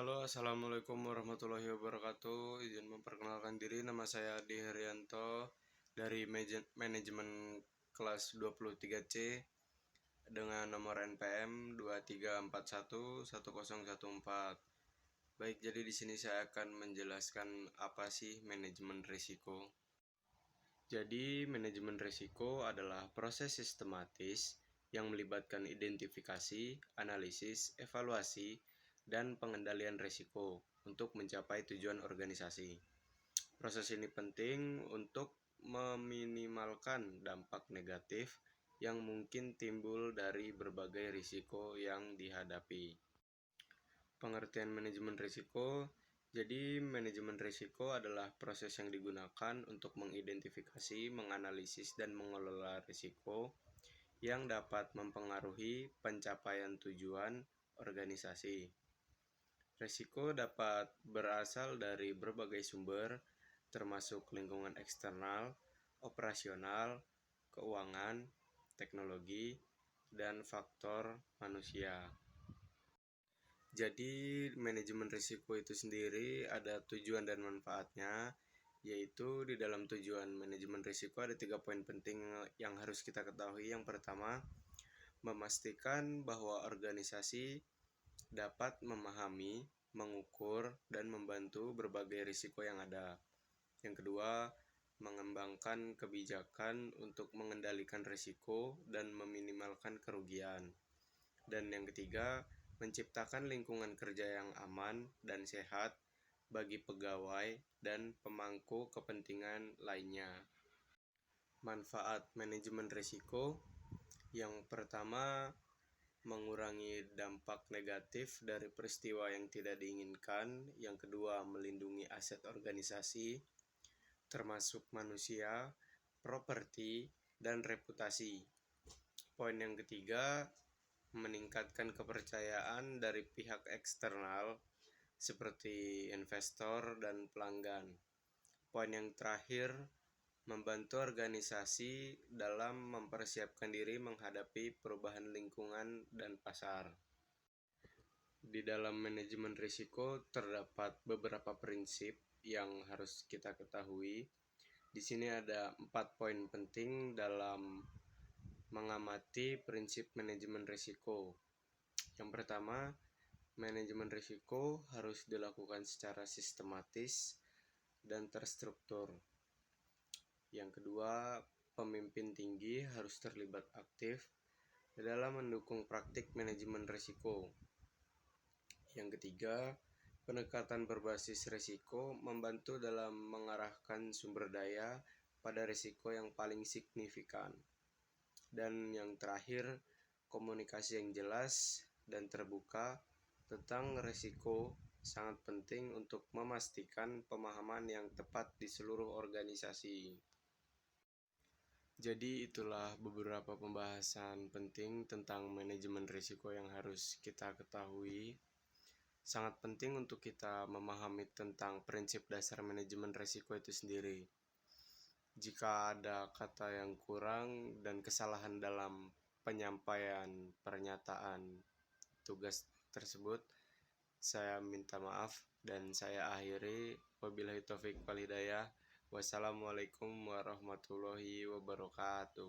Halo, assalamualaikum warahmatullahi wabarakatuh. Izin memperkenalkan diri, nama saya Adi Herianto dari manajemen kelas 23C dengan nomor NPM 23411014. Baik, jadi di sini saya akan menjelaskan apa sih manajemen risiko. Jadi, manajemen risiko adalah proses sistematis yang melibatkan identifikasi, analisis, evaluasi, dan pengendalian risiko untuk mencapai tujuan organisasi. Proses ini penting untuk meminimalkan dampak negatif yang mungkin timbul dari berbagai risiko yang dihadapi. Pengertian manajemen risiko. Jadi, manajemen risiko adalah proses yang digunakan untuk mengidentifikasi, menganalisis, dan mengelola risiko yang dapat mempengaruhi pencapaian tujuan organisasi. Risiko dapat berasal dari berbagai sumber, termasuk lingkungan eksternal, operasional, keuangan, teknologi, dan faktor manusia. Jadi, manajemen risiko itu sendiri ada tujuan dan manfaatnya, yaitu di dalam tujuan manajemen risiko ada 3 poin penting yang harus kita ketahui. Yang pertama, memastikan bahwa organisasi dapat memahami, mengukur, dan membantu berbagai risiko yang ada. Yang kedua, mengembangkan kebijakan untuk mengendalikan risiko dan meminimalkan kerugian. Dan yang ketiga, menciptakan lingkungan kerja yang aman dan sehat bagi pegawai dan pemangku kepentingan lainnya. Manfaat manajemen risiko. Yang pertama, mengurangi dampak negatif dari peristiwa yang tidak diinginkan. Yang kedua, melindungi aset organisasi, termasuk manusia, properti, dan reputasi. Poin yang ketiga, meningkatkan kepercayaan dari pihak eksternal seperti investor dan pelanggan. Poin yang terakhir, membantu organisasi dalam mempersiapkan diri menghadapi perubahan lingkungan dan pasar. Di dalam manajemen risiko terdapat beberapa prinsip yang harus kita ketahui. Di sini ada 4 poin penting dalam mengamati prinsip manajemen risiko. Yang pertama, manajemen risiko harus dilakukan secara sistematis dan terstruktur. Yang kedua, pemimpin tinggi harus terlibat aktif dalam mendukung praktik manajemen risiko. Yang ketiga, pendekatan berbasis risiko membantu dalam mengarahkan sumber daya pada risiko yang paling signifikan. Dan yang terakhir, komunikasi yang jelas dan terbuka tentang risiko sangat penting untuk memastikan pemahaman yang tepat di seluruh organisasi. Jadi itulah beberapa pembahasan penting tentang manajemen risiko yang harus kita ketahui. Sangat penting untuk kita memahami tentang prinsip dasar manajemen risiko itu sendiri. Jika ada kata yang kurang dan kesalahan dalam penyampaian pernyataan tugas tersebut, saya minta maaf dan saya akhiri. Wabillahi taufiq wal hidayah. Wassalamualaikum warahmatullahi wabarakatuh.